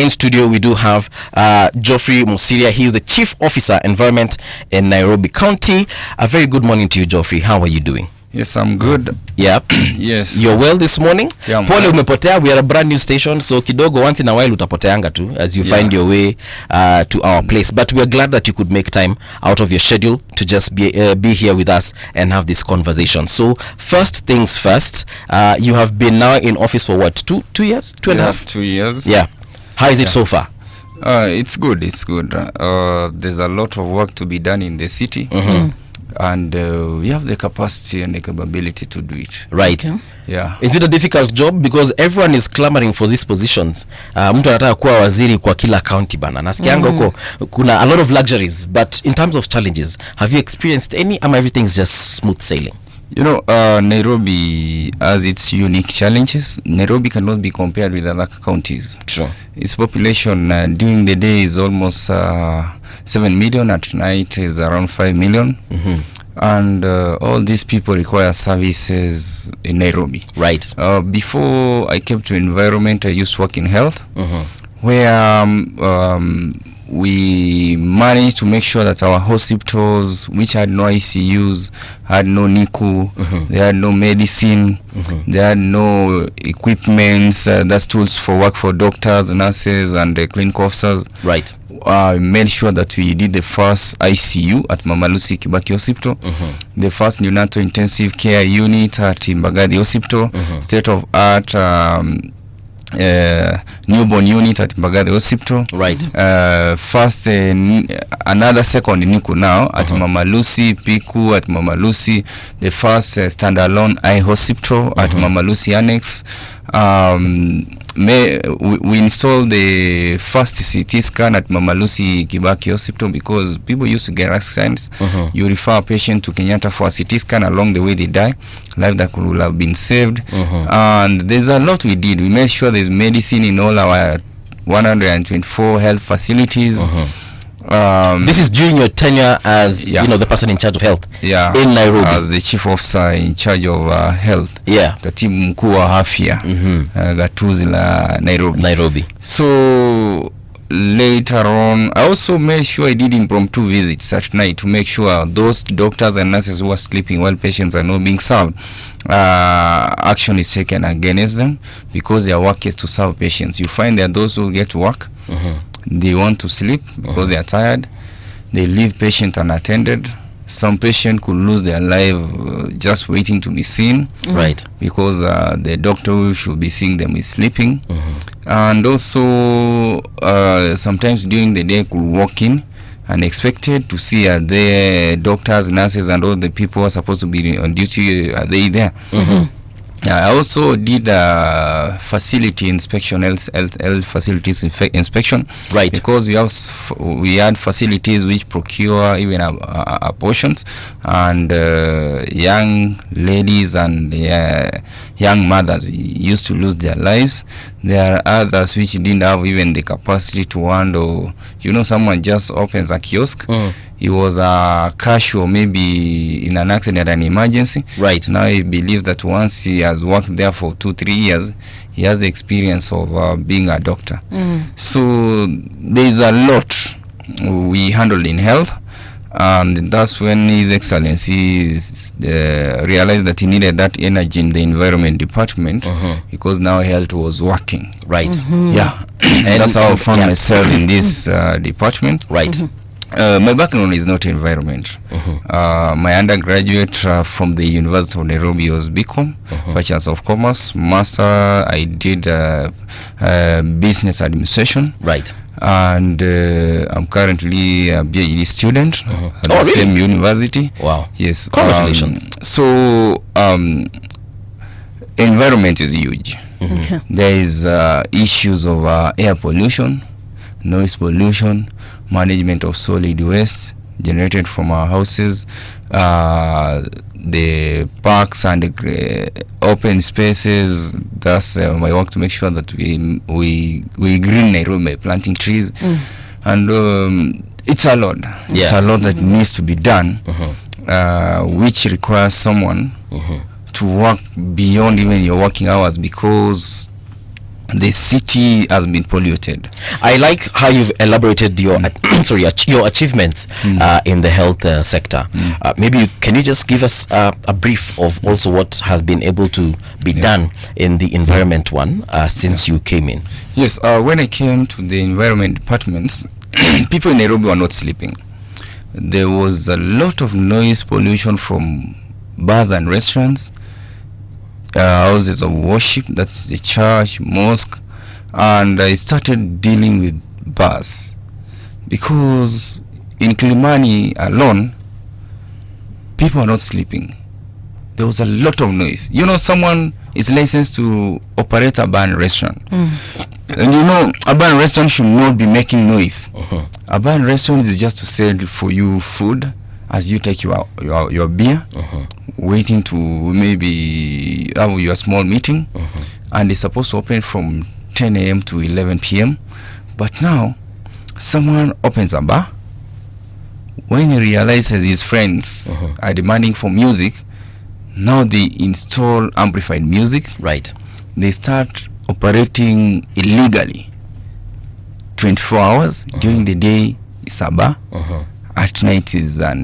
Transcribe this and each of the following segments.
in studio we do have Geoffrey Mosiria. He is the Chief Officer Environment in Nairobi County. A very good morning to you, Geoffrey. How are you doing? Yes, I'm good. Yeah. Yes. You're well this morning? Yeah. Pole umepotea. We are a brand new station, so kidogo once in a while utapoteanga too as you find your way to our place. But we are glad that you could make time out of your schedule to just be here with us and have this conversation. So first things first, you have been now in office for what? Two years? Two and a half? 2 years. Yeah. How is it so far? It's good. It's good. There's a lot of work to be done in the city. And we have the capacity and the capability to do it. Right. Okay. Yeah. Is it a difficult job? Because everyone is clamoring for these positions. Mtu anataka kuwa waziri kwa kila county bana. Nasikianga huko kuna a lot of luxuries, but in terms of challenges, have you experienced any? Everything's just smooth sailing? You know, Nairobi has its unique challenges. Nairobi cannot be compared with other counties. True. Its population during the day is almost 7 million. At night is around 5 million. And all these people require services in Nairobi. Right. Before I came to environment, I used to work in health, where we managed to make sure that our hospitals, which had no ICUs, had no NICU, they had no medicine, they had no equipments, that's tools for work for doctors, nurses, and clinical officers. Right. Made sure that we did the first ICU at Mama Lucy Kibaki Hospital, the first neonatal intensive care unit at Mbagathi Hospital, state-of-art newborn unit at Mbagathi Hospital. Right. First, another second NICU now at Mama Lucy Piku at Mama Lucy, the first standalone eye hospital at Mama Lucy Annex. We installed the first CT scan at Mama Lucy Kibaki Hospital because people used to get accidents. You refer a patient to Kenyatta for a CT scan, along the way they die, life that could have been saved. And there's a lot we did. We made sure there's medicine in all our 124 health facilities. This is during your tenure as the person in charge of health in Nairobi. As the chief officer in charge of health. Yeah. Katibu mkuu wa afya gatuzi la Nairobi. So later on, I also made sure I did impromptu visits at night to make sure those doctors and nurses who are sleeping while patients are not being served, action is taken against them, because their work is to serve patients. You find that those who get to work, they want to sleep because they are tired. They leave patient unattended. Some patient could lose their life just waiting to be seen. Right. Because the doctor who should be seeing them is sleeping. And also sometimes during the day could walk in unexpected to see are there doctors, nurses, and all the people who are supposed to be on duty, are they there? I also did facility inspection, health facilities inspection. Right. Because we had facilities which procure even abortions, and young ladies and young mothers used to lose their lives. There are others which didn't have even the capacity to handle. Someone just opens a kiosk. He was a casual, maybe in an accident, an emergency. Right. Now he believes that once he has worked there for 2-3 years, he has the experience of being a doctor. So there's a lot we handled in health, and that's when His Excellency realized that he needed that energy in the environment department, because now health was working. Right. Yeah. And that's how I found myself in this department. Right. My background is not environment. My undergraduate from the University of Nairobi was BCom, Bachelor of Commerce. Master, I did business administration. Right. And I'm currently a PhD student at the same university. Wow. Yes. Congratulations. So environment is huge. There is issues of air pollution, noise pollution, management of solid waste generated from our houses, the parks and the open spaces. That's my work, to make sure that we green Nairobi by planting trees. And it's a lot. It's a lot that needs to be done, which requires someone to work beyond even your working hours, because the city has been polluted. I like how you've elaborated your your achievements in the health sector. Maybe can you just give us a brief of also what has been able to be done in the environment one since you came in? Yes, when I came to the environment departments, people in Nairobi were not sleeping. There was a lot of noise pollution from bars and restaurants, houses of worship, that's the church, mosque, and I started dealing with bars because in Kilimani alone, people are not sleeping. There was a lot of noise. You know, someone is licensed to operate a bar and restaurant. And you know, a bar and restaurant should not be making noise. A bar and restaurant is just to sell for you food as you take your beer, waiting to maybe have your small meeting, and it's supposed to open from 10 a.m. to 11 p.m. But now, someone opens a bar. When he realizes his friends are demanding for music, now they install amplified music. Right. They start operating illegally. 24 hours. During the day, it's a bar. At night is a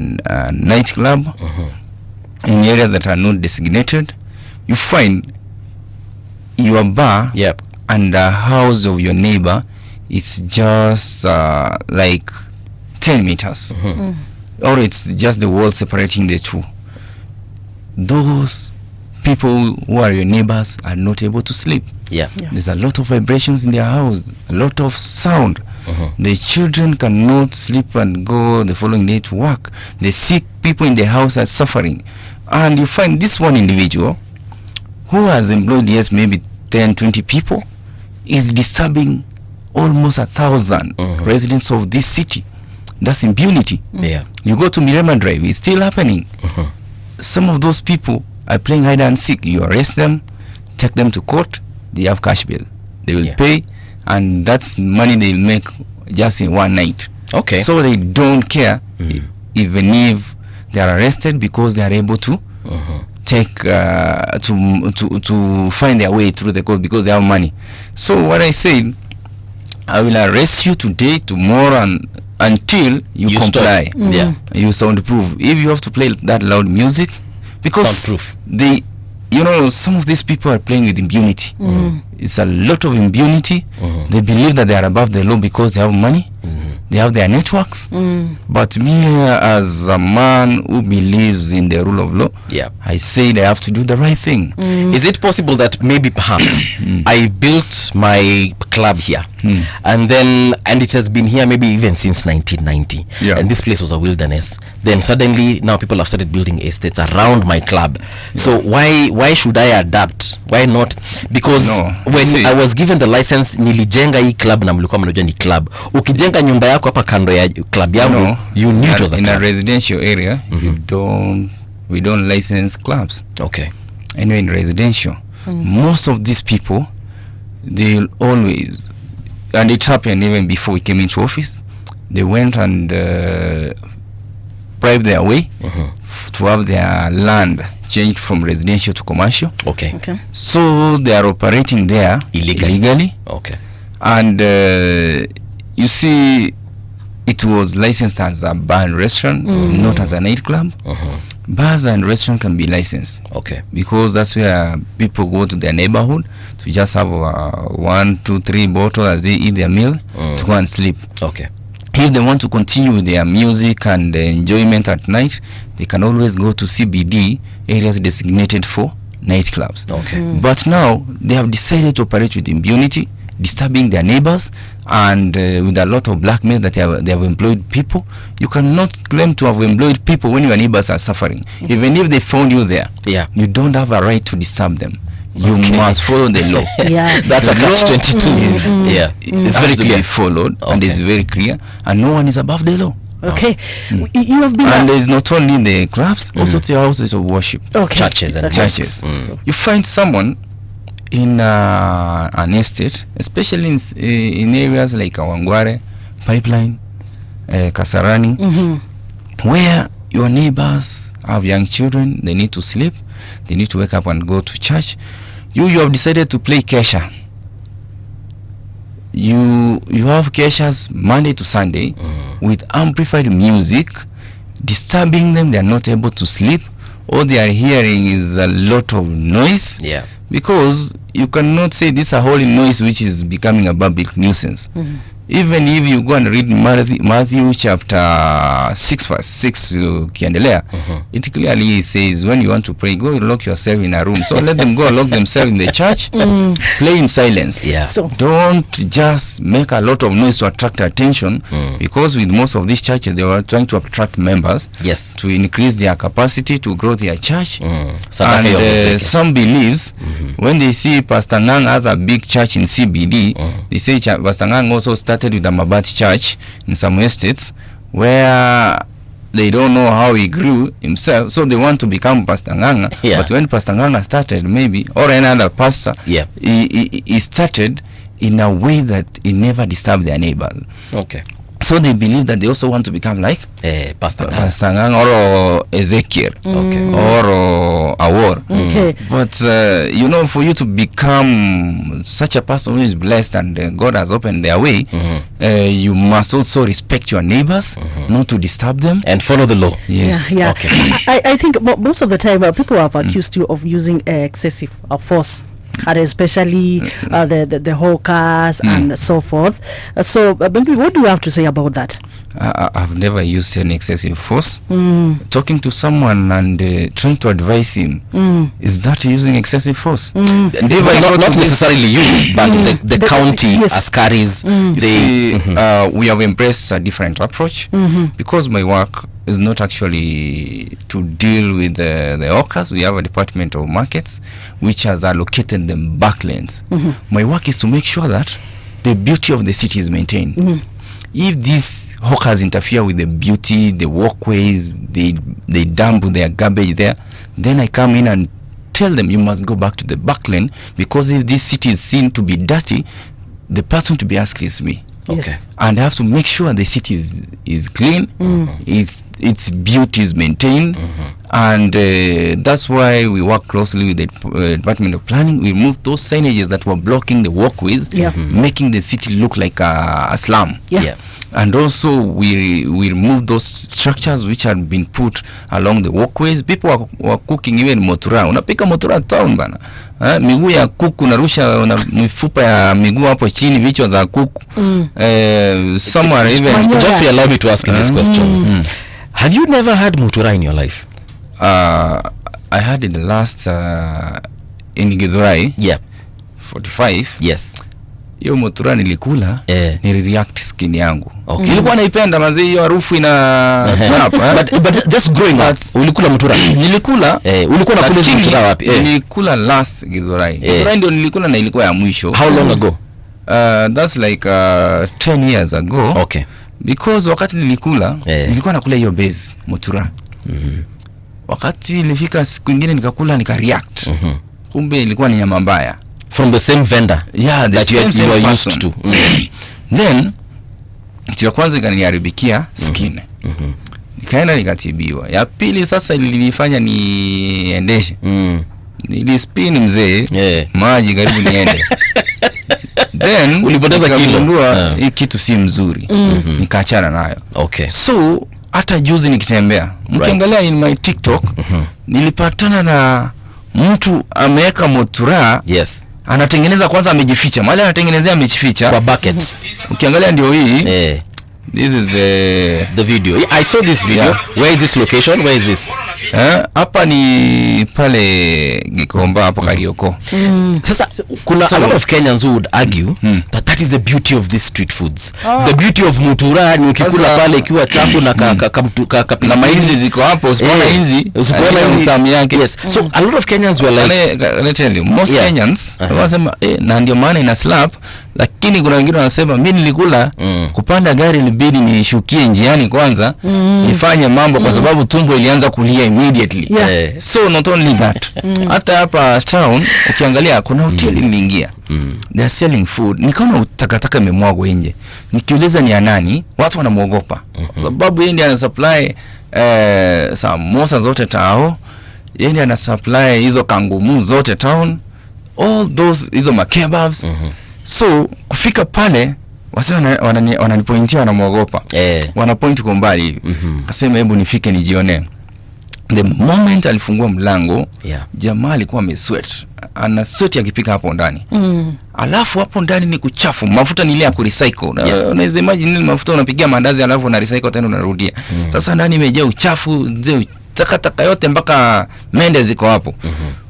nightclub. In areas that are not designated, you find your bar and the house of your neighbor is just like 10 meters. Or it's just the wall separating the two. Those people who are your neighbors are not able to sleep. There's a lot of vibrations in their house, a lot of sound. The children cannot sleep and go the following day to work. The sick people in the house are suffering. And you find this one individual who has employed, yes, maybe 10, 20 people, is disturbing almost 1,000 residents of this city. That's impunity. You go to Mirema Drive, it's still happening. Some of those people are playing hide and seek. You arrest them, take them to court, they have cash bill. They will pay, and that's money they'll make just in one night. So they don't care even if they are arrested, because they are able to take to find their way through the court because they have money. So what I said, I will arrest you today, tomorrow, and until you comply. You soundproof. If you have to play that loud music, because they, you know, some of these people are playing with impunity. It's a lot of impunity. They believe that they are above the law because they have money. They have their networks. But me, as a man who believes in the rule of law, I say they have to do the right thing. Is it possible that maybe perhaps I built my club here and it has been here maybe even since 1990, and this place was a wilderness, then suddenly now people have started building estates around my club? So why should I adapt? Why not? Because when I was given the license, nilijenga hii club na mlikuwa mnajua ni club. Ukijenga nyumba yako hapa kando ya club yangu, you need to in a residential area, we don't license clubs. Anyway, in residential, most of these people, they'll always, and it happened even before we came into office, they went and bribed their way to have their land changed from residential to commercial. So they are operating there illegally. And you see, it was licensed as a bar and restaurant, not as a nightclub. Bars and restaurants can be licensed. Because that's where people go to their neighborhood to just have 1, 2, 3 bottles as they eat their meal to go and sleep. If they want to continue with their music and enjoyment at night, they can always go to CBD areas designated for nightclubs. But now they have decided to operate with impunity, disturbing their neighbors, and with a lot of blackmail that they have employed people. You cannot claim to have employed people when your neighbors are suffering. Even if they found you there, you don't have a right to disturb them. You must follow the law. That's a catch-22. It's very clear. Be followed, and it's very clear, and no one is above the law. You have been, and there's not only the clubs, also the houses of worship, churches and churches. You find someone in an estate, especially in areas like Awangware, Pipeline, Kasarani, where your neighbors have young children, they need to sleep, they need to wake up and go to church. You have decided to play kesha you have keshas Monday to Sunday with amplified music disturbing them. They are not able to sleep. All they are hearing is a lot of noise. Yeah. Because you cannot say this is a holy noise which is becoming a public nuisance. Even if you go and read Matthew chapter 6 verse 6 ukiendelea, it clearly says when you want to pray, go lock yourself in a room. So let them go lock themselves in the church, play in silence. Yeah. So Don't just make a lot of noise to attract attention, because with most of these churches they were trying to attract members, Yes. to increase their capacity to grow their church. Sadaka ya And ongezeke. some believes when they see Pastor Ngang has a big church in CBD, they say Pastor Ngang also started with a Mabati church in some estates where they don't know how he grew himself, so they want to become Pastor Nganga. Yeah. But when Pastor Nganga started, maybe, or any other pastor, Yeah. he started in a way that he never disturbed their neighbors. Okay. So they believe that they also want to become like Pastor Ngang. Pastor Nganga or Ezekiel, Okay. or Awor. okay. But you know, for you to become such a person who is blessed and God has opened their way, you must also respect your neighbors, not to disturb them. And follow the law. Yes. Yeah. Okay. I think most of the time people have accused you of using excessive force, and especially the hawkers and so forth. So maybe what do you have to say about that? I've never used any excessive force. Talking to someone and trying to advise him, is that using excessive force? Not necessarily you, but the county yes. You askaris. see, we have embraced a different approach, because my work is not actually to deal with the hawkers. We have a department of markets which has allocated them backlands. My work is to make sure that the beauty of the city is maintained. If these hawkers interfere with the beauty, the walkways, they dump their garbage there, then I come in and tell them you must go back to the backland, because if this city is seen to be dirty, the person to be asked is me. Yes. Okay. And I have to make sure the city is clean, its beauty is maintained, and that's why we work closely with the Department of Planning. We remove those signages that were blocking the walkways, making the city look like a slum. Yeah. And also we remove those structures which had been put along the walkways. People were cooking even motura. Unapika motura town bana. Miguu ya kuku narusha mifupa ya miguu hapo chini, vichwa za kuku. Somewhere even Geoffrey, allow me to ask you this question. Have you never had mutura in your life? I had it last in Githurai. Yeah. 45. Yes. Hiyo motura nilikula, nilireact skin yangu. Okay. Nilikuwa naipenda manzi, hiyo harufu ina snap. But just growing up, ulikula mutura? Nilikula. Ulikuwa unakula hizo mutura wapi? Nilikula last Githurai. Githurai ndio nilikula na ilikuwa ya mwisho. How long ago? That's like 10 years ago. Okay. Because wakati nilikula, nilikuwa nakula hiyo base mutura. Wakati ilifika siku nyingine nikakula nika-react. Kumbe ilikuwa ni nyama mbaya. From the same vendor. Yeah, the that same you are person. used to. Then kitu ya kwanza ikaniharibikia skin. Nikaenda nikatibiwa. Ya pili sasa ilinifanya niendeshe. Nilispin mzee, maji karibu niende. Then ulipoteza kilo. Hii kitu si mzuri. Nikaachana nayo. Okay. So hata juzi nikitembea, mkiangalia in my TikTok, nilipatana na mtu ameweka motura. Yes. Anatengeneza kwanza, amejificha. Mahali anatengenezea amejificha kwa bucket. Ukiangalia ndio hii. This is the video. Yeah, I saw this video. Where is this location? Where is this? Hapa ni pale Gikomba hapo Karioko. Sasa kuna a lot of Kenyans who would argue that is the beauty of these street foods. The beauty of mutura ni ukikula pale ikiwa chafu na mainzi ziko hapo, usipoona inzi, usipoona mtamu yake. Yes. So a lot of Kenyans were like, let me tell you, most Kenyans wanasema na ndio maana ina slap, lakini kuna wengine wanasema mimi nilikula kupanda gari ilibidi nishukie njiani kwanza nifanye mambo kwa sababu tumbo ilianza kulia immediately. So not only that, hata hapa town ukiangalia kuna hoteli niliingia, they are selling food, nikaona takataka imemwagwa nje. Nikiuliza ni ya nani, watu wanamuogopa sababu yeye ndiye ana supply samosa zote tao, yeye ndiye ana supply hizo kangumu zote town, all those hizo makebabs. So kufika pale wase wananipointia wanamuogopa. Wanapoint kwa mbali hivi. Akasema hebu nifike nijione. The moment alifungua mlango, jamaa alikuwa amesweat. Ana sweat akipika hapo ndani. Alafu hapo ndani ni kuchafu. Mafuta ni ile ya kurecycle. Unaweza imagine ile mafuta unapigia mandazi alafu una recycle tena unarudia. Sasa ndani imejaa uchafu, takataka yote mpaka mende ziko hapo.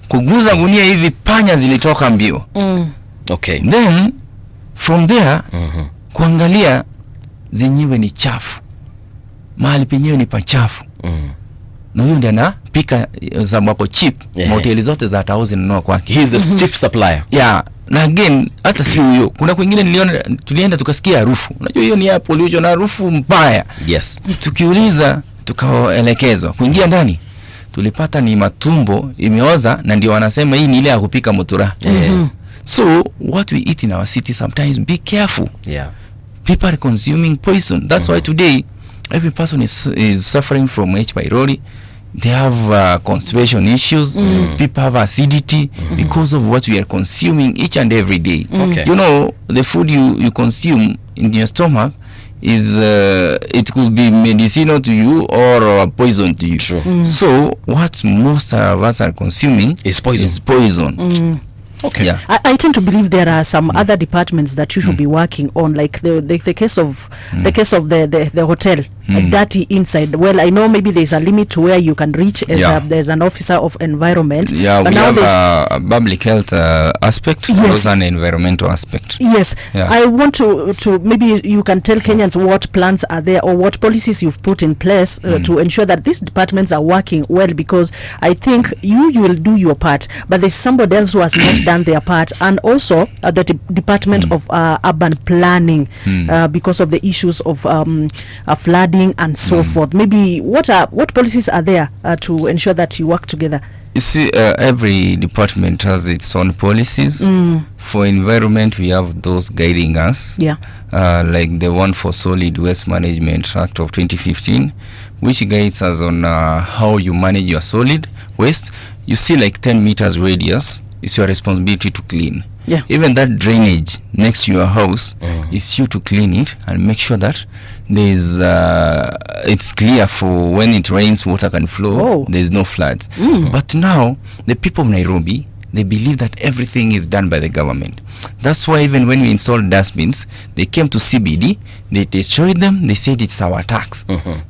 Kuguza gunia hivi panya zilitoka mbio. Okay. Then from there kuangalia zenyewe ni chafu. Mahali penyewe ni pachafu. Na huyo ndiye anapika za mwako cheap. Hoteli zote za tauzi zinunua kwake. He is the chief supplier. Na again hata si huyo. Kuna kwingine niliona tulienda tukasikia harufu. Unajua hiyo ni ya pollution, harufu mbaya. Tukiuliza tukaelekezwa kuingia ndani. Tulipata ni matumbo imeoza na ndio wanasema hii ni ile ya kupika mutura. So what we eat in our city sometimes, be careful. People are consuming poison. That's why today every person is suffering from H. pylori. They have constipation issues. People have acidity because of what we are consuming each and every day. You know, the food you consume in your stomach is it could be medicinal to you or poison to you. So what most of us are consuming is poison. I tend to believe there are some other departments that you should be working on, like the case of the hotel, dirty inside. Well, I know maybe there's a limit to where you can reach as an officer of environment. But we now have a public health aspect, also an environmental aspect. I want to maybe you can tell Kenyans what plans are there or what policies you've put in place to ensure that these departments are working well, because I think you will do your part, but there's somebody else who has not done their part, and also the Department of Urban Planning, because of the issues of flooding and so forth. Maybe what policies are there to ensure that you work together? You see, every department has its own policies. For environment, we have those guiding us. Like the one for Solid Waste Management Act of 2015, which guides us on how you manage your solid waste. You see, like 10 meters radius, it's your responsibility to clean. Even that drainage next to your house is you to clean it and make sure that there's it's clear for when it rains, water can flow. There's no floods. But now the people of Nairobi, they believe that everything is done by the government. That's why even when we installed dustbins, they came to CBD, they destroyed them, they said it's our tax.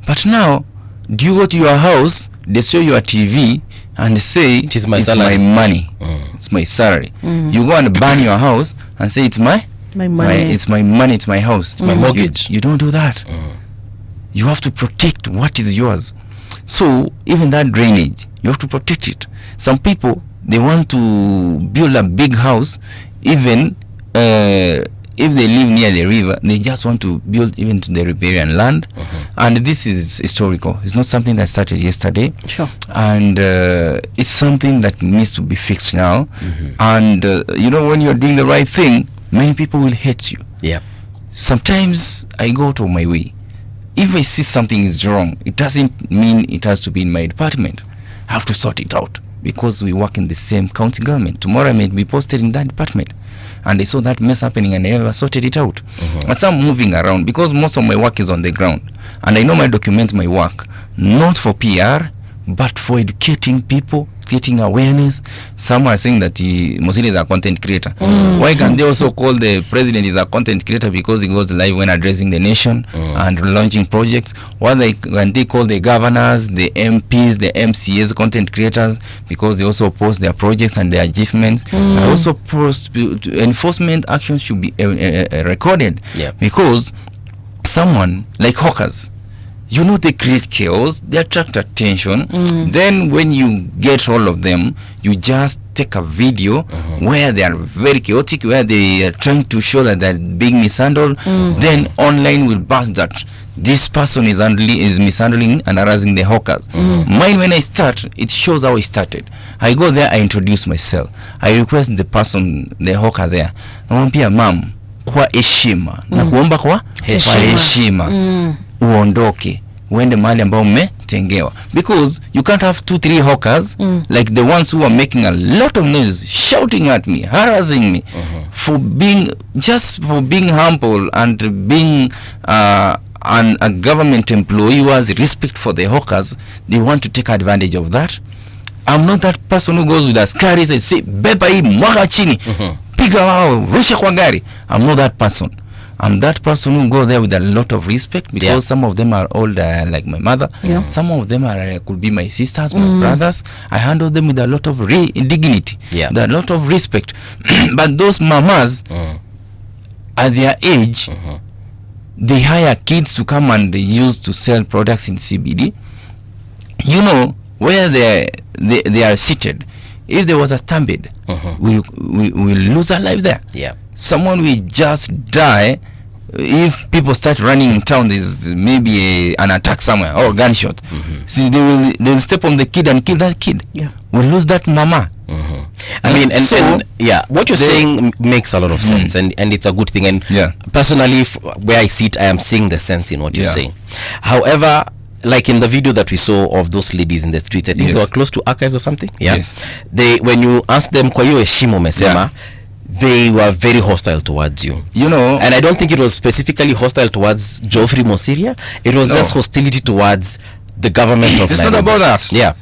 But now, do you go to your house, destroy your TV, and say it's my money, it's my salary? You go and burn your house and say it's my money, it's my money, it's my house, it's my mortgage. You don't do that. You have to protect what is yours. So even that drainage, you have to protect it. Some people, they want to build a big house, even if they live near the river, they just want to build even to the riparian land. And this is historical. It's not something that started yesterday. And it's something that needs to be fixed now. And you know, when you're doing the right thing, many people will hate you. Sometimes I go to my way. If I see something is wrong, it doesn't mean it has to be in my department. I have to sort it out, because we work in the same county government. Tomorrow I may be posted in that department, and I saw that mess happening and I never sorted it out. As I'm moving around, because most of my work is on the ground, and I normally document my work not for PR but for educating people, creating awareness. Some are saying that Mosiria is a content creator. Why can't they also call the president is a content creator because he goes live when addressing the nation and launching projects? Why can they call the governors, the MPs, the MCAs content creators because they also post their projects and their achievements? And also post enforcement actions should be recorded, because someone like hawkers, you know, they create chaos, they attract attention. Then when you get all of them, you just take a video where they are very chaotic, where they are trying to show that they're being mishandled. Then online will burst that this person is mishandling and harassing the hawkers. Mine, when I start, it shows how I started. I go there, I introduce myself, I request the person, the hawker there, namwambia ma'am, kwa heshima na kuomba kwa heshima uondoke uende mahali ambao wametengewa, because you can't have 2-3 hawkers like the ones who are making a lot of noise, shouting at me, harassing me for being humble and being a government employee who has respect for the hawkers. They want to take advantage of that. I'm not that person who goes with a scary and say beba hii mwaga chini, piga wao, rusha kwa gari. I'm not that person. I'm that person who go there with a lot of respect, because some of them are older, like my mother. Some of them are could be my sisters, my brothers. I handle them with a lot of dignity, with a lot of respect. But those mamas, at their age, they hire kids to come and use to sell products in CBD. You know, where they are seated, if there was a stampede, we'll lose our life there. Someone will just die. If people start running in town, there's maybe an attack somewhere or a gunshot. See, they'll step on the kid and kill that kid. We'll lose that mama. I mean, and what you're saying makes a lot of sense, and it's a good thing. And personally, where I sit, I am seeing the sense in what you're saying. However, like in the video that we saw of those ladies in the streets, I think they were close to archives or something. They, when you ask them kwa hiyo heshima umesema, they were very hostile towards you. You know, and I don't think it was specifically hostile towards Geoffrey Mosiria. It was just hostility towards the government of Nairobi. It's not about that.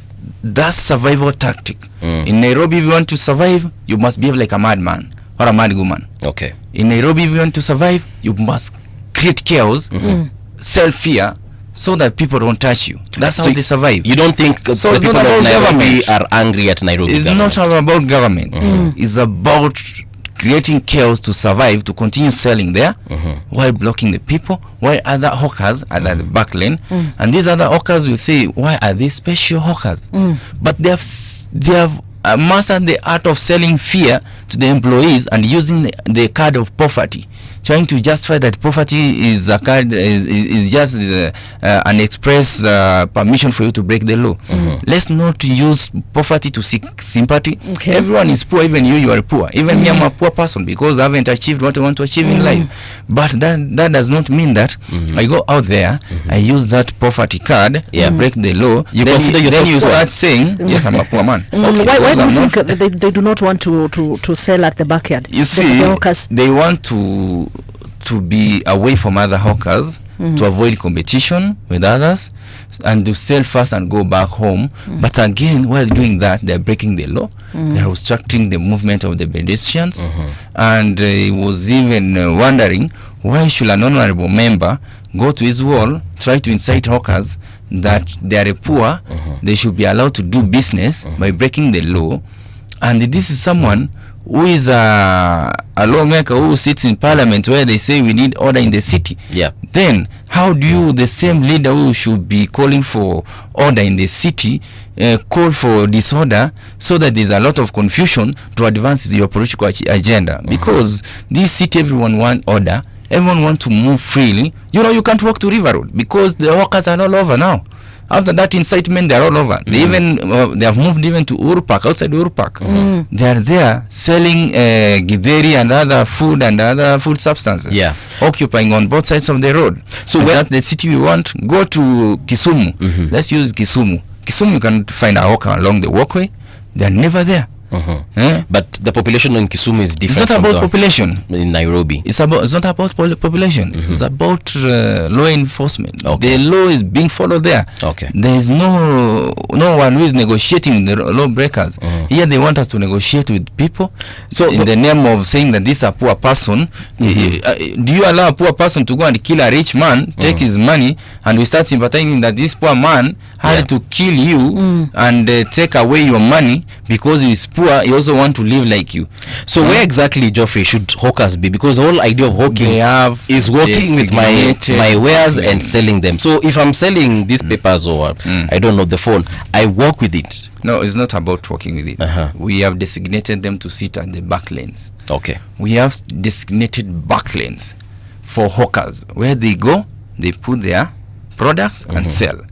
That's survival tactic. In Nairobi, if you want to survive, you must behave like a madman or a mad woman. In Nairobi, if you want to survive, you must create chaos, sell fear, so that people don't touch you. That's how they survive. You don't think the people of Nairobi are angry at Nairobi? It's not about government. It's about creating chaos to survive, to continue selling there, while blocking the people, while other hawkers are at the back lane. And these other hawkers will say, why are they special hawkers? But they have mastered the art of selling fear to the employees and using the card of poverty, trying to justify that poverty is a card, is just an express permission for you to break the law. Let's not use poverty to seek sympathy. Everyone is poor, even you are poor. Even me, I'm a poor person because I haven't achieved what I want to achieve in life. But that does not mean that I go out there, I use that poverty card, break the law. Then you start saying, yes, I'm a poor man. Why do you think they do not want to sell at the backyard? You see, they want to be away from other hawkers, to avoid competition with others, and to sell fast and go back home. But again, while doing that, they're breaking the law. They're obstructing the movement of the pedestrians. And he was even wondering, why should an honorable member go to his wall, try to incite hawkers that they are poor, they should be allowed to do business by breaking the law. And this is someone who is a lawmaker who sits in parliament where they say we need order in the city. Then how do you, the same leader who should be calling for order in the city, call for disorder, so that there's a lot of confusion to advance your political agenda? Because this city, everyone want order, everyone want to move freely. You know, you can't walk to River Road because the workers are all over now. After that incitement, they're all over. They even they have moved even to Uhuru Park, outside Uhuru Park. They are there selling githeri and other food and other food substances. Occupying on both sides of the road. So is that the city we want? Go to Kisumu. Let's use Kisumu. Kisumu, you can find a hawker along the walkway. They are never there. But the population in Kisumu is different. It's not about population in Nairobi. It's not about population. It's about law enforcement. The law is being followed there. There is no one who is negotiating the law breakers. Here they want us to negotiate with people. So in the name of saying that this is a poor person, do you allow a poor person to go and kill a rich man, take his money, and we start sympathizing that this poor man had to kill you and take away your money because he is poor? He also want to live like you. So where exactly, Geoffrey, should hawkers be? Because the whole idea of hawking is working with my wares and selling them. So if I'm selling these papers or I don't know, the phone, I work with it. No, it's not about working with it. We have designated them to sit at the back lanes. We have designated back lanes for hawkers. Where they go, they put their products and sell.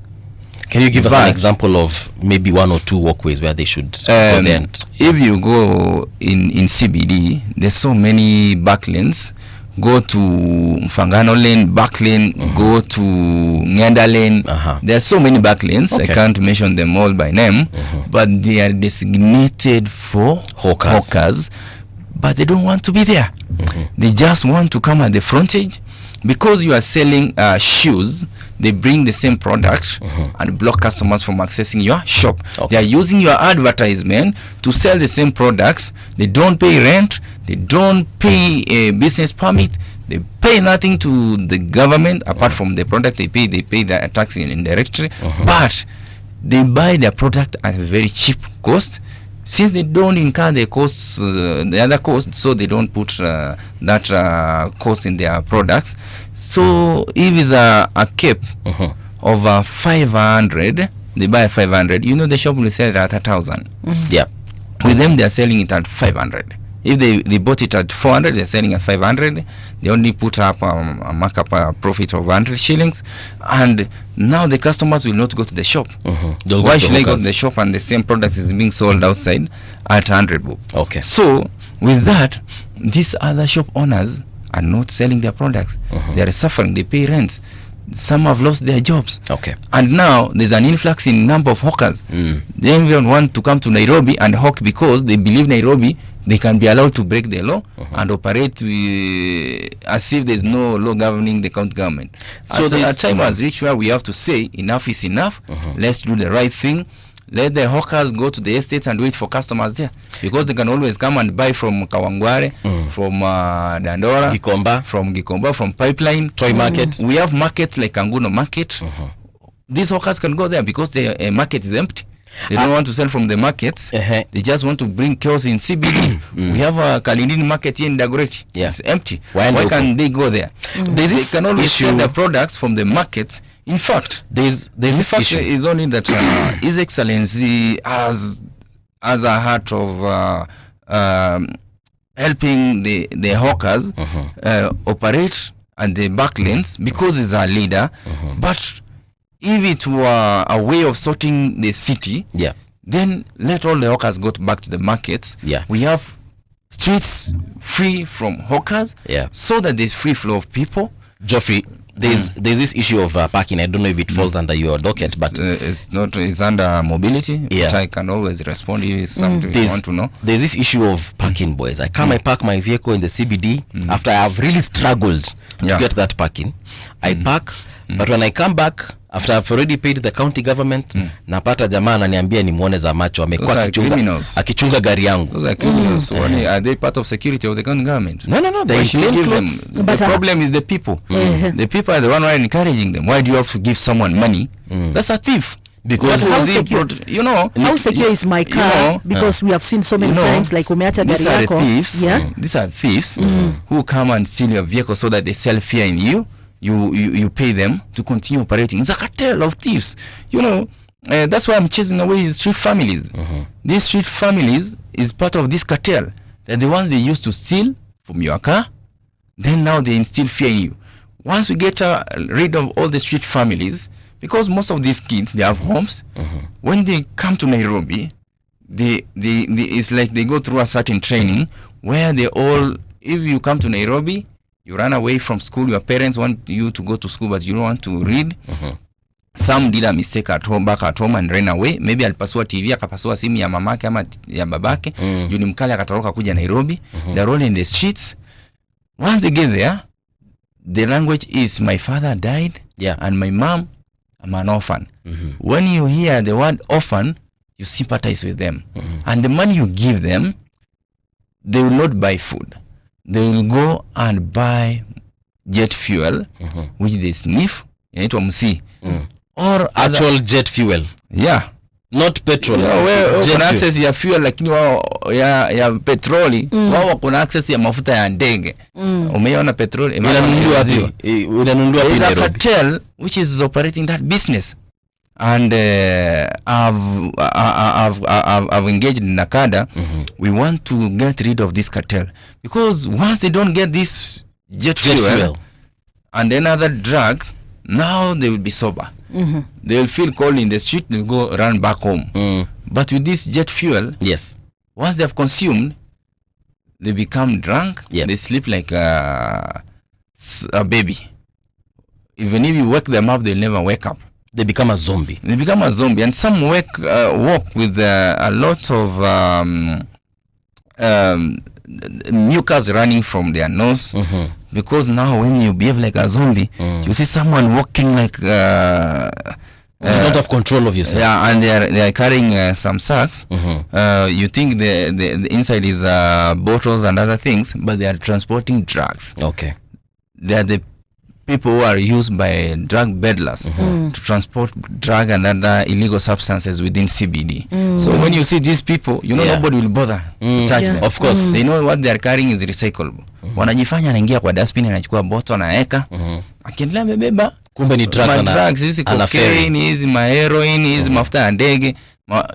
Can you give us an example of maybe one or two walkways where they should go there? If you go in CBD, there's so many back lanes go to Mfangano Lane, back lane, go to Ngenda Lane. There are so many back lanes. I can't mention them all by name, but they are designated for hawkers, but they don't want to be there. They just want to come at the frontage. Because you are selling shoes, they bring the same product and block customers from accessing your shop. They are using your advertisement to sell the same products. They don't pay rent. They don't pay a business permit. They pay nothing to the government apart from the product they pay. They pay the tax indirectly, but they buy their product at a very cheap cost. Since they don't incur the costs, the other costs, so they don't put that cost in their products. So if it's a cape of 500, they buy 500. You know the shop will sell it at 1,000. Yeah. With them, they are selling it at 500. If they bought it at 400, they're selling at 500. They only put up a markup profit of 100 shillings, and now the customers will not go to the shop. Why should they go to the shop and the same product is being sold outside at 100 bob? Okay. So with that, these other shop owners are not selling their products. They are suffering. They pay rents. Some have lost their jobs. Okay. And now there's an influx in number of hawkers. They even want to come to Nairobi and hawk because they believe Nairobi they can be allowed to break the law and operate as if there's no law governing the county government. So a time has reached where we have to say enough is enough. Let's do the right thing. Let the hawkers go to the estates and wait for customers there, because they can always come and buy from Kawangware, from Dandora, from Gikomba, from Pipeline, Toy Market. We have markets like Kanguno Market. These hawkers can go there because the market is empty. They don't want to sell from the markets. They just want to bring chaos in CBD. We have a Malindi market here in Dagoretti. It's empty. Why can they go there? They can always sell their products from the markets. In fact, there's this issue is only that His Excellency has a heart of helping the hawkers operate at the back lanes because he's a leader. But if it were a way of sorting the city, then let all the hawkers go back to the markets. We have streets free from hawkers, so that there's free flow of people. Geoffrey, there's this issue of parking. I don't know if it falls under your docket, but it's under mobility. But I can always respond if it's something you want to know. There's this issue of parking, boys. I come, I park my vehicle in the CBD after I have really struggled to get that parking. I park, but when I come back after I've already paid the county government, napata jamaa ananiambia ni muone za macho amekuwa akichunga gari yangu. Those are criminals. Are they part of security of the county government? No. They should give them. The problem is the people. The people are the one who are encouraging them. Why do you have to give someone money? That's a thief. Because how secure, how secure is my car? Because we have seen so many times, like umeacha gari yako. These are thieves who come and steal your vehicle so that they sell fear in you. You pay them to continue operating. It's a cartel of thieves. That's why I'm chasing away street families. These street families is part of this cartel. They're the ones they used to steal from your car. Then now they instill fear in you. Once we get rid of all the street families, because most of these kids, they have homes. When they come to Nairobi, it's like they go through a certain training where if you come to Nairobi, you run away from school. Your parents want you to go to school, but you don't want to read. Some did a mistake back at home and ran away. Maybe alipasua TV, akapasua simu ya mamake ama ya babake. Juni mkali akatoroka kuja Nairobi. They're all in the streets. Once they get there, the language is my father died and my mom, I'm an orphan. When you hear the word orphan, you sympathize with them. And the money you give them, they will not buy food. They will go and buy jet fuel, which they sniff, inaitwa msi. Or actual jet fuel. Not petrol. Kuna access ya fuel, lakini wao ya petroli, wao kuna access ya mafuta ya ndege. Umeona petroli, unanunua There's a cartel which is operating that business. And I've engaged in Nakada. We want to get rid of this cartel, because once they don't get this jet fuel and another drug, now they will be sober. They will feel cold in the street, they'll go run back home. But with this jet fuel, once they have consumed, they become drunk. They sleep like a baby. Even if you wake them up, they'll never wake up. They become a zombie. They become a zombie, and some walk with a lot of mucus running from their nose, because now when you behave like a zombie, you see someone walking like you don't have control of yourself. Yeah, and they are carrying some sacks. You think the inside is bottles and other things, but they are transporting drugs. Okay. They are the people who are used by drug peddlers to transport drug and other illegal substances within CBD. So when you see these people, you know, nobody will bother to touch them. Of course. They know what they are carrying is recyclable. Wanajifanya anaingia kwa dustbin, anachukua bottle, anaeka, akiendelea bebeba, kumbe ni drugs, hizi cocaine, hizi heroin, hizi mafuta ya ndege,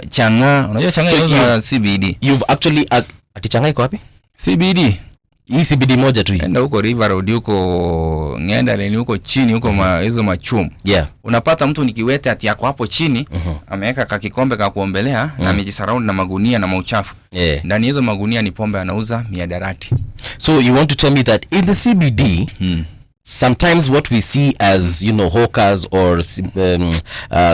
changa. Unajua changa hizo CBD. You've actually ati changa iko wapi? CBD. Hii CBD moja tu hii. Enda huko River Road, huko ngenda leni, huko chini, huko hizo machumu. Yeah. Unapata mtu nikiwete ati yako hapo chini, ameweka kakikombe ka kuombelea na amejisurround na magunia na mauchafu. Ndani hizo magunia ni pombe anauza miadarati. So you want to tell me that in the CBD, sometimes what we see as, you know, hawkers or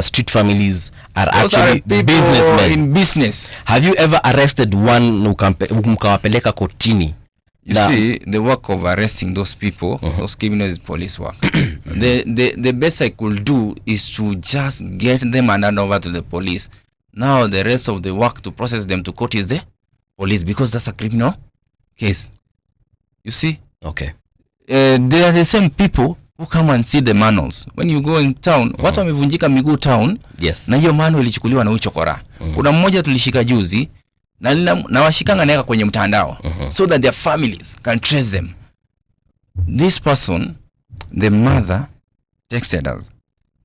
street families are those actually businessmen in business. Have you ever arrested one mkawapeleka kotini? You see, the work of arresting those people, those criminals, is police work. The best I could do is to just get them and hand over to the police. Now the rest of the work to process them to court is the police, because that's a criminal case. You see? Okay. They are the same people who come and see the manuals. When you go in town, watu wamevunjika miguu town. Yes. Na hiyo manual ilichukuliwa na uchokora. Kuna mmoja tulishika juzi, na washikanga naeka kwenye mtandao, so that their families can trace them. This person, the mother texted us.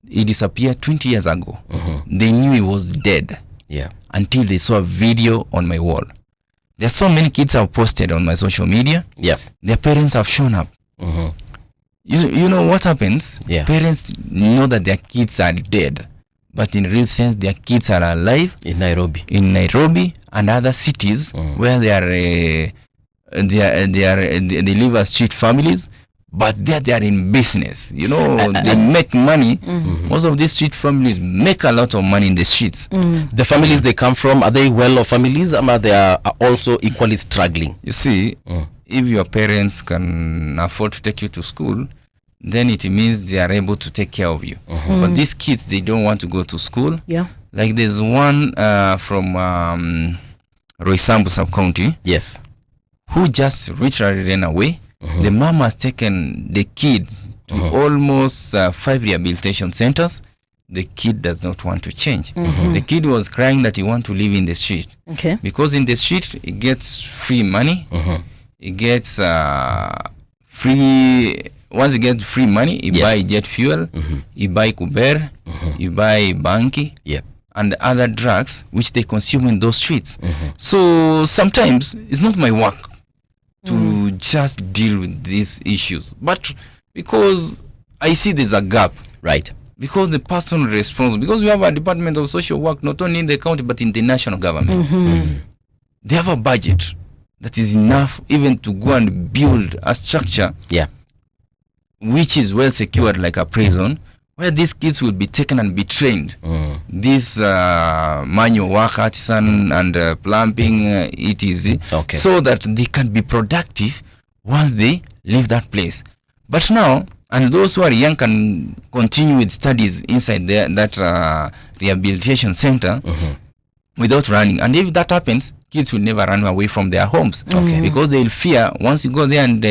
He disappeared 20 years ago. They knew he was dead. Yeah. Until they saw a video on my wall. There are so many kids I've posted on my social media. Yeah. Their parents have shown up. You know what happens? Yeah. Parents know that their kids are dead, but in real sense their kids are alive in Nairobi and other cities where they live as street families, but they are in business. You know, they make money. Most of these street families make a lot of money in the streets. The families they come from, are they well-off families, or they are also equally struggling? You see, if your parents can afford to take you to school, then it means they are able to take care of you. But these kids, they don't want to go to school. Yeah. Like there's one from Roysambu sub-county. Yes. Who just literally ran away. The mom has taken the kid to almost 5 rehabilitation centers. The kid does not want to change. The kid was crying that he wants to live in the street. Okay. Because in the street, he gets free money. He gets free... Once he gets free money, he buy jet fuel, he buy kuber, he buy banki, and other drugs which they consume in those streets. So sometimes it's not my work to just deal with these issues, but because I see there's a gap, right? Because the person responsible, because we have a department of social work not only in the county but in the national government. They have a budget that is enough even to go and build a structure which is well secured, like a prison, where these kids will be taken and be trained. These manual work, artisan and plumbing, etc. Okay. So that they can be productive once they leave that place. But now, and those who are young can continue with studies inside that rehabilitation center without running. And if that happens, kids will never run away from their homes. Okay. Because they will fear once you go there and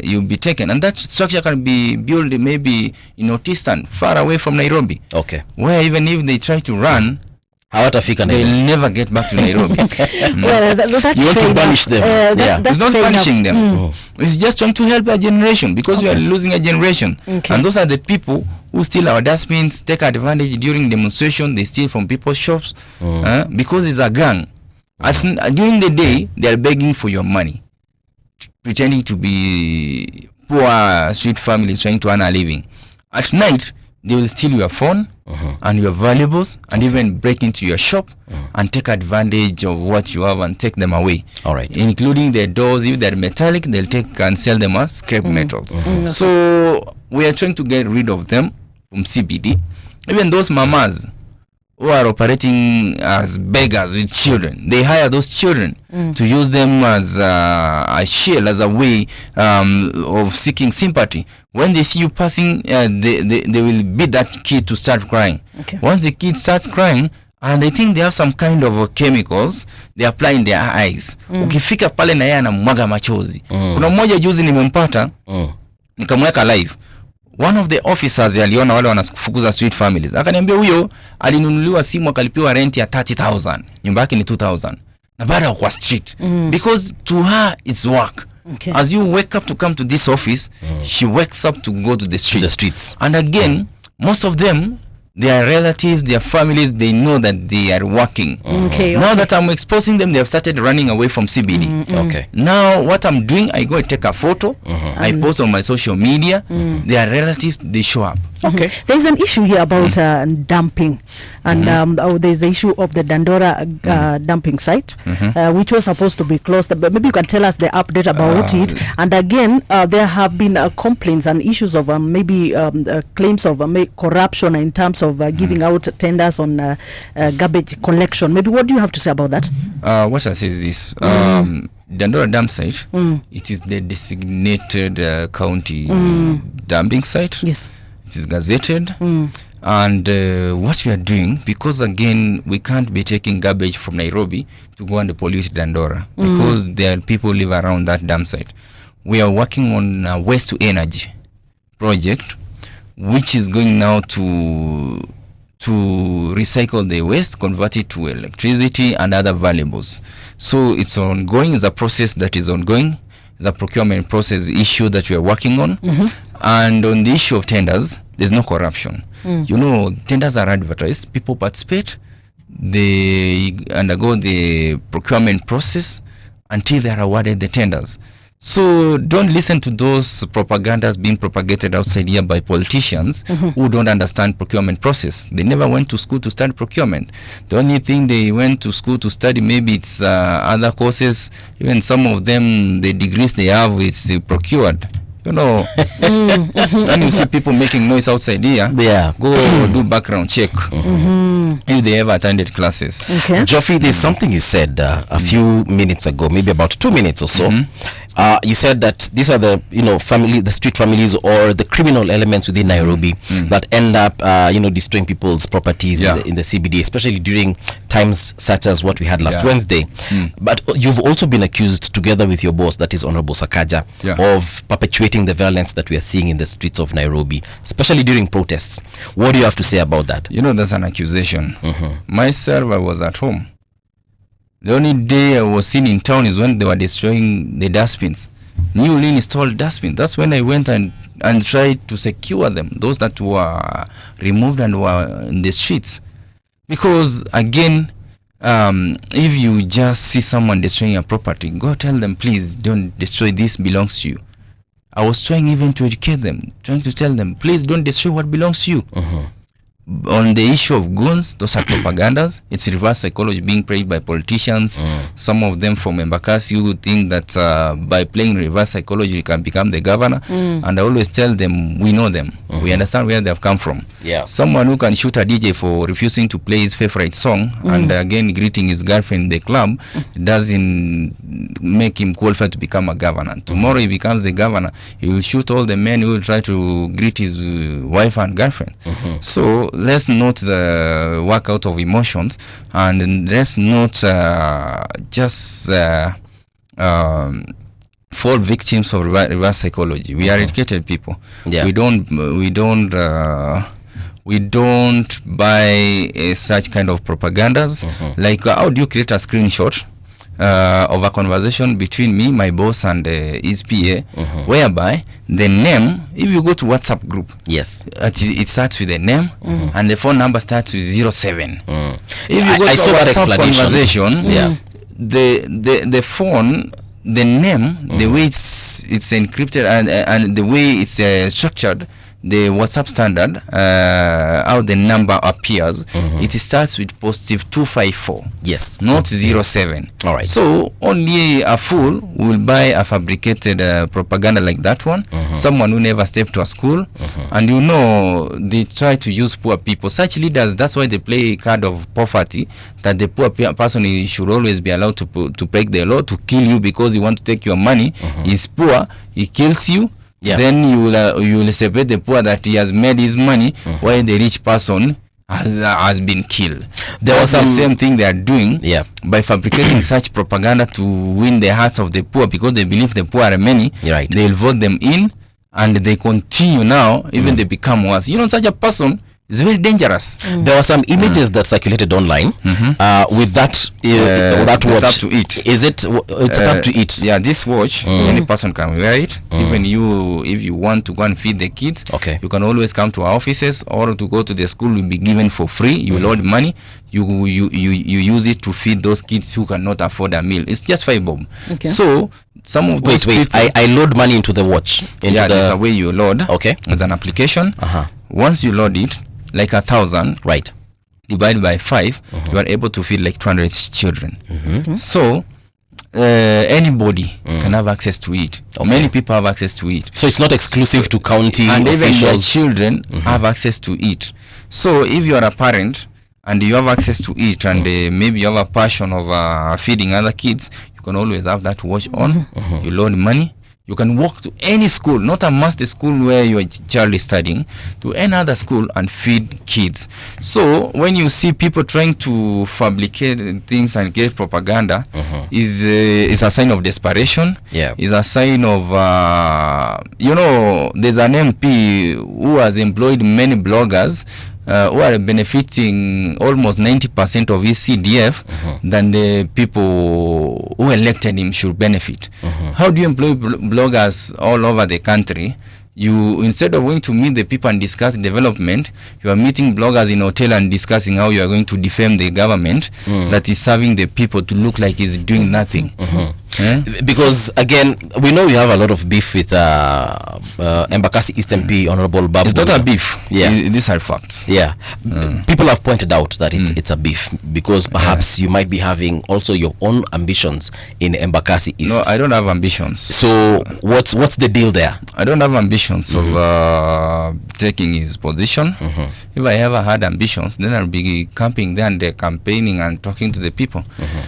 you'll be taken. And that structure can be built maybe in Northeastern, far away from Nairobi. Okay. Where even if they try to run, they'll never get back to Nairobi. Well, that's you want to punish them. That's it's not punishing them. It's just trying to help a generation, because we are losing a generation. And those are the people who steal our dustbins, take advantage during demonstration. They steal from people's shops because it's a gang. During the day, they are begging for your money, pretending to be poor street families trying to earn a living. At night, they will steal your phone, and your valuables, and even break into your shop and take advantage of what you have and take them away. All right. Including their doors. If they're metallic, they'll take and sell them as scrap metals. So we are trying to get rid of them from CBD. Even those mamas who are operating as beggars with children, they hire those children to use them as a shield, as a way of seeking sympathy. When they see you passing, they will beat that kid to start crying. Okay. Once the kid starts crying, and I think they have some kind of chemicals they apply in their eyes. Ukifika pale na yeye anamwaga machozi. Kuna mmoja juzi nimempata, nikamweka live. One of the officers aliona wale wanafukuza street families. Akaniambia huyo alinunuliwa simu akalipiwa rent ya 30,000. Nyumba yake ni 2,000. Na baada kwa street. Because to her it's work. Okay. As you wake up to come to this office, she wakes up to go to the street. The streets. And again, most of them, their relatives, their families, they know that they are working. Okay. Now that I'm exposing them, they have started running away from CBD. Okay. Now what I'm doing, I go and take a photo, I post on my social media, their relatives, they show up. Okay. There's an issue here about dumping, and there's the issue of the Dandora dumping site, which was supposed to be closed. But maybe you can tell us the update about it. And again, there have been complaints and issues of maybe claims of corruption in terms of giving out tenders on garbage collection. Maybe what do you have to say about that? What I say is this. Dandora dump site, it is the designated county dumping site. Yes. It is gazetted. And what we are doing, because again we can't be taking garbage from Nairobi to go and pollute Dandora, because there are people live around that dump site. We are working on a waste to energy project, which is going now to recycle the waste, convert it to electricity and other valuables. So it's ongoing. It's a process that is ongoing. It's a procurement process issue that we are working on. And on the issue of tenders, there's no corruption. You know, tenders are advertised, people participate, they undergo the procurement process until they are awarded the tenders. So don't listen to those propagandas being propagated outside here by politicians who don't understand procurement process. They never went to school to study procurement. The only thing they went to school to study, maybe it's other courses. Even some of them, the degrees they have, it's procured. You know, when you see people making noise outside here, go do background check if they ever attended classes. Okay. Geoffrey, there's something you said a few minutes ago, maybe about 2 minutes or so. You said that these are the the street families or the criminal elements within Nairobi that end up destroying people's properties in the CBD, especially during times such as what we had last Wednesday. But you've also been accused, together with your boss, that is Honorable Sakaja, of perpetuating the violence that we are seeing in the streets of Nairobi, especially during protests. What do you have to say about that? You know, that's an accusation. Myself, I was at home. The only day I was seen in town is when they were destroying the dustbins. Newly installed dustbins. That's when I went and tried to secure them, those that were removed and were in the streets. Because again, if you just see someone destroying a property, go tell them, please don't destroy, this belongs to you. I was trying even to educate them, trying to tell them, please don't destroy what belongs to you. On the issue of guns, those are propagandas. It's reverse psychology being played by politicians. Some of them from Embakasi who think that by playing reverse psychology you can become the governor. And I always tell them, we know them. We understand where they have come from. Someone who can shoot a DJ for refusing to play his favorite song and again greeting his girlfriend in the club doesn't make him qualified to become a governor. Tomorrow he becomes the governor, he will shoot all the men who will try to greet his wife and girlfriend. So let's not work out of emotions, and let's not just fall victims of reverse psychology. We are educated people. We don't buy such kind of propagandas. Like how do you create a screenshot of a conversation between me, my boss, and his PA, whereby the name, if you go to WhatsApp group, it starts with a name and the phone number starts with 07. If you go to a WhatsApp conversation, the phone, the name, the way it's encrypted and the way it's structured, the WhatsApp standard, how the number appears, it starts with positive 254. Yes. Not 07. All right. So only a fool will buy a fabricated propaganda like that one. Someone who never stepped to a school, and you know they try to use poor people. Such leaders, that's why they play a card of poverty, that the poor person should always be allowed to break the law, to kill you because he want to take your money. He's poor, he kills you. Yeah. Then you will separate the poor that he has made his money, while the rich person has been killed. There was the same thing they are doing, yeah, by fabricating such propaganda to win the hearts of the poor, because they believe the poor are many. Right. They'll vote them in, and they continue now, even they become worse. You know, such a person is very dangerous. There were some images that circulated online with that watch. Up to it. Is it? It's up to it. Yeah, this watch, any person can wear it. Even you, if you want to go and feed the kids, Okay. you can always come to our offices, or to go to the school will be given for free. You load money. You use it to feed those kids who cannot afford a meal. It's just 5 bob. Okay. So some of those Wait. people, I load money into the watch. yeah, there's a way you load. Okay. There's an application. Uh-huh. Once you load it, like 1,000, Right. divided by 5, you are able to feed like 200 children. So anybody can have access to it. Many people have access to it, So it's not exclusive to county and even their officials. children have access to it. So if you are a parent and you have access to it, and maybe you have a passion of feeding other kids, you can always have that watch on. You load money. You can walk to any school, not a must the school where your child is studying, to any other school and feed kids. So when you see people trying to fabricate things and create propaganda, is a sign of desperation. Yeah. Is a sign of you know, there's an MP who has employed many bloggers who are benefiting almost 90% of his CDF than the people who elected him should benefit. How do you employ bloggers all over the country? You, instead of going to meet the people and discuss development, you are meeting bloggers in a hotel and discussing how you are going to defame the government that is serving the people to look like it's doing nothing. Because again, we know you have a lot of beef with Embakasi East MP Honorable Babu. It's not a beef. Yeah. These are facts. Yeah. People have pointed out that it's a beef because perhaps you might be having also your own ambitions in Embakasi East. No, I don't have ambitions. So what's the deal there? I don't have ambitions of taking his position. If I ever had ambitions, then I'll be camping there and campaigning and talking to the people.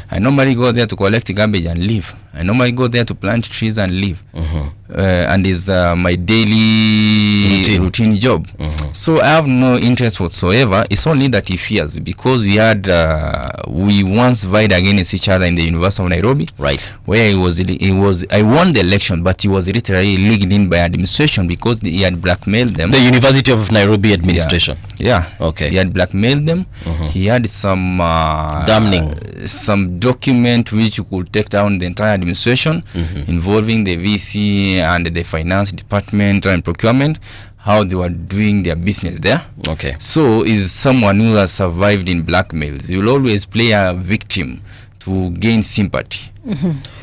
I normally go there to collect garbage and leave. I normally go there to plant trees and leave. And it's my daily routine job. So I have no interest whatsoever. It's only that he fears, because we once vied against each other in the University of Nairobi, Right. where I won the election, but he was literally leagued in by administration because he had blackmailed them. The University of Nairobi administration. Yeah. Okay. He had blackmailed them. He had some Damning. some document which could take down the entire administration, involving the VC and the finance department and procurement, how they were doing their business there. Okay. So is someone who has survived in blackmails. You will always play a victim to gain sympathy.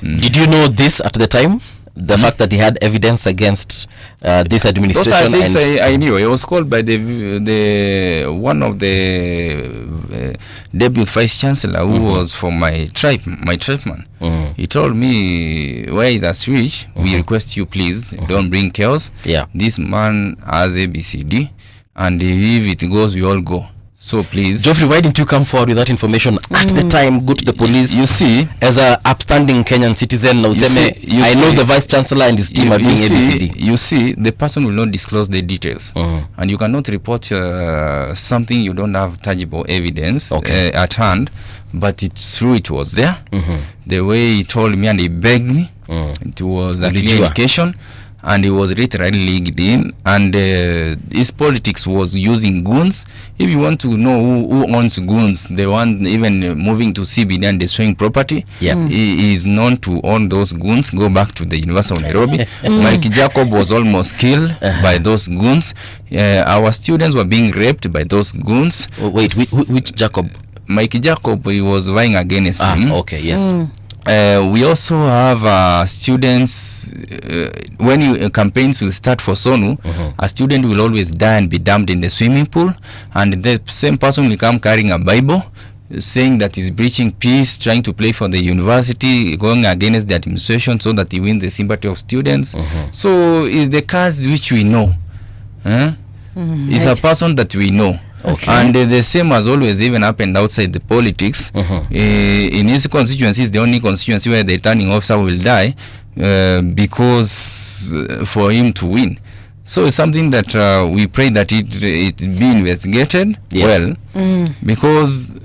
Did you know this at the time? The fact that he had evidence against this administration. Those are things I knew. I was called by the one of the deputy vice chancellor who was from my tribeman. He told me, where is a switch? We request you, please don't bring chaos. Yeah. This man has ABCD, and if it goes, we all go. So please, Geoffrey, why didn't you come forward with that information at the time? Go to the police. You see, as a upstanding Kenyan citizen, now I know the vice chancellor and his team are doing ABCD. You see, the person will not disclose the details, and you cannot report something you don't have tangible evidence at hand. But it's true, it was there. The way he told me and he begged me, it was a clear indication. And he was literally leagued in, and his politics was using goons. If you want to know who owns goons, the one even moving to CBD and destroying property, he is known to own those goons. Go back to the University of Nairobi. Mike Jacob was almost killed by those goons. Our students were being raped by those goons. Wait, which Jacob? Mike Jacob, he was vying against him. Okay, yes. We also have students. When campaigns will start for Sonu, a student will always die and be dumped in the swimming pool, and the same person will come carrying a Bible, saying that he's preaching peace, trying to play for the university, going against the administration so that he wins the sympathy of students. So is the cause which we know. Is a person that we know. Okay. And the same as always even happened outside the politics. In his constituency is the only constituency where the returning officer will die because for him to win. So it's something that we pray that it be investigated well, because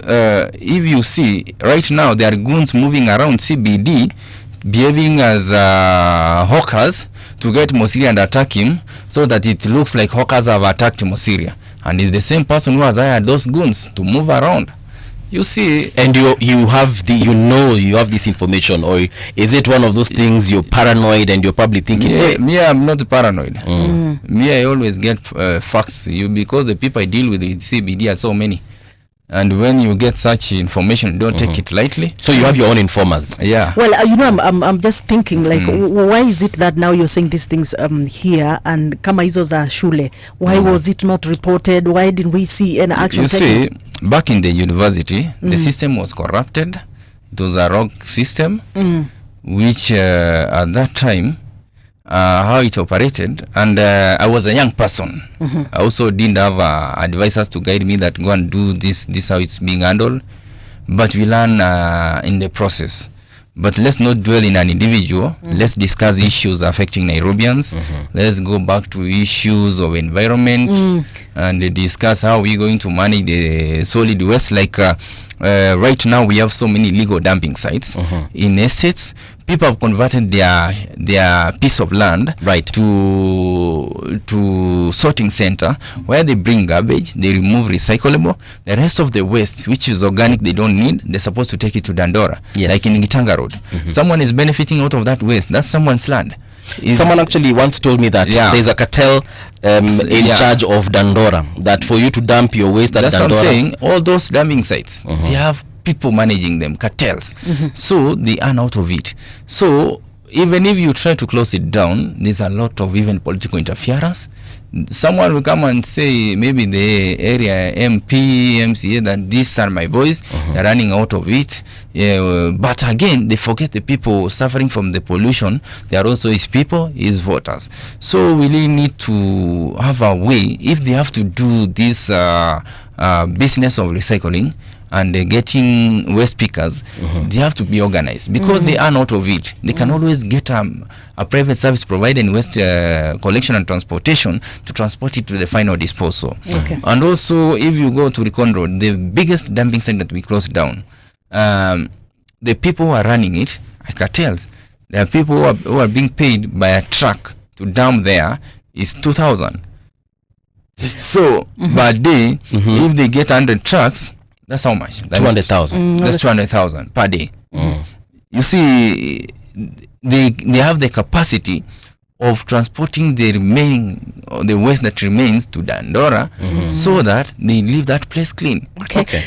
if you see right now there are goons moving around CBD behaving as hawkers to get Mosiria and attack him, so that it looks like hawkers have attacked Mosiria, and it's the same person who has hired those goons to move around. You see, and you have this information, or is it one of those things you're paranoid and you're probably thinking? Me, I'm not paranoid. Me, I always get facts. Because the people I deal with CBD are so many, and when you get such information, don't take it lightly. So you have your own informers. Yeah. Well, I'm just thinking, like, why is it that now you're saying these things here, and kama hizo za shule, why was it not reported? Why didn't we see any action taken? You see, back in the university, the system was corrupted. It was a rogue system, which at that time, how it operated, and I was a young person. I also didn't have advisors to guide me that go and do this how it's being handled, but we learn in the process. But let's not dwell in an individual. Let's discuss issues affecting Nairobians. Let's go back to issues of environment and discuss how we're going to manage the solid waste. Like right now we have so many illegal dumping sites in estates. People have converted their piece of land to sorting center, where they bring garbage, they remove recyclable. The rest of the waste, which is organic, they don't need, they're supposed to take it to Dandora, like in Gitanga Road. Someone is benefiting out of that waste. That's someone's land. Someone actually once told me that there's a cartel in charge of Dandora, that for you to dump your waste at Dandora. That's what I'm saying. All those dumping sites, they have people managing them, cartels. So they earn out of it. So even if you try to close it down, there's a lot of even political interference. Someone will come and say, maybe the area MP, MCA, that these are my boys, they're running out of it. But again, they forget the people suffering from the pollution. They are also his people, his voters. So we really need to have a way, if they have to do this business of recycling and getting waste pickers, they have to be organized, because they earn out of it. They can always get a private service provider in waste collection and transportation to transport it to the final disposal. And also, if you go to Recon Road, the biggest dumping site that we closed down, the people who are running it are cartels. There are people who are being paid by a truck to dump there is 2,000. So per day, if they get 100 trucks, that's how much? 200,000. That's 200,000 per day. You see, they have the capacity of transporting the waste that remains to Dandora, so that they leave that place clean. Okay.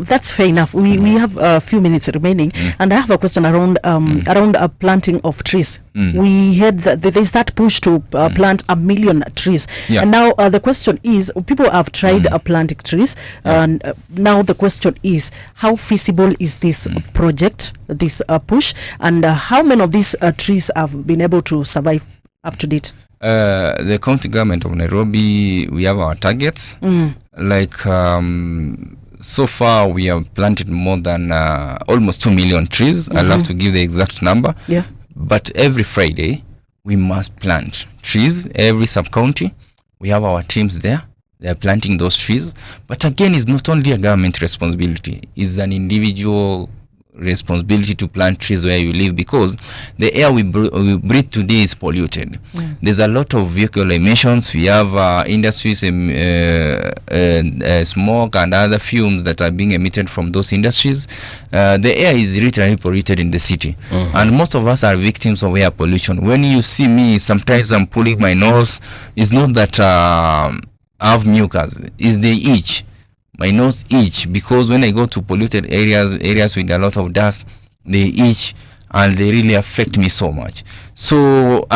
That's fair enough. We have a few minutes remaining, and I have a question around planting of trees. We heard that there's that push to plant 1 million trees, and now the question is, people have tried planting trees, and now the question is, how feasible is this project, this push, and how many of these trees have been able to survive up to date? The county government of Nairobi, we have our targets. Like so far we have planted more than almost 2 million trees. I'll have to give the exact number. But every Friday we must plant trees. Every sub-county, we have our teams there. They're planting those trees. But again, it's not only a government responsibility. It's an individual responsibility to plant trees where you live, because the air we breathe today is polluted. There's a lot of vehicle emissions. We have industries, smoke and other fumes that are being emitted from those industries. The air is literally polluted in the city, and most of us are victims of air pollution. When you see me, sometimes I'm pulling my nose. It's not that I have mucus, it's the itch. My nose itch, because when I go to polluted areas with a lot of dust, they itch, and they really affect me so much. So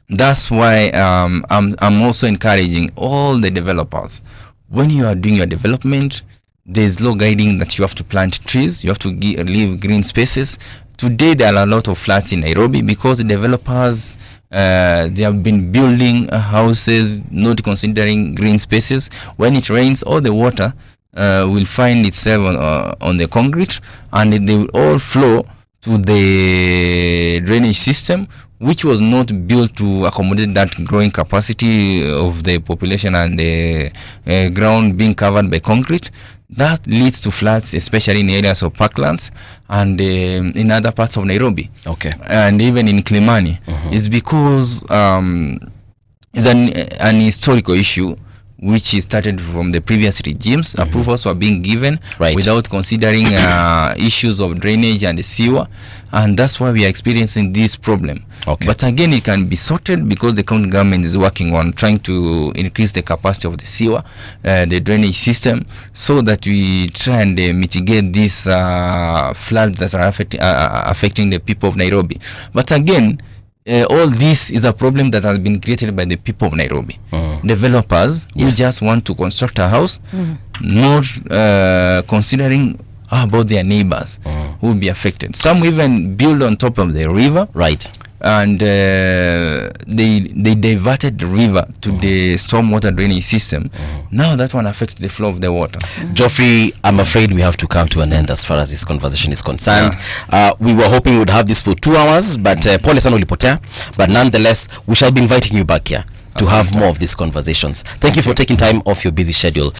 that's why I'm also encouraging all the developers, when you are doing your development, there's law guiding that you have to plant trees, you have to leave green spaces. Today there are a lot of flats in Nairobi because the developers they have been building houses not considering green spaces. When it rains, all the water will find itself on the concrete, and they will all flow to the drainage system, which was not built to accommodate that growing capacity of the population and the ground being covered by concrete. That leads to floods, especially in areas of parklands and in other parts of Nairobi. Okay. And even in Kilimani. It's because it's an historical issue which is started from the previous regimes. Approvals were being given without considering issues of drainage and sewer, and that's why we are experiencing this problem. But again, it can be sorted because the county government is working on trying to increase the capacity of the sewer, the drainage system, so that we try and mitigate these floods that are affecting the people of Nairobi. But again, all this is a problem that has been created by the people of Nairobi. Developers who just want to construct a house, not considering about their neighbors who will be affected. Some even build on top of the river. And they diverted the river to the stormwater drainage system. Now that one affects the flow of the water. Geoffrey, I'm afraid we have to come to an end as far as this conversation is concerned. We were hoping we would have this for 2 hours, but pole sana ulipotea. But nonetheless, we shall be inviting you back here to have more of these conversations. Thank you for taking time off your busy schedule.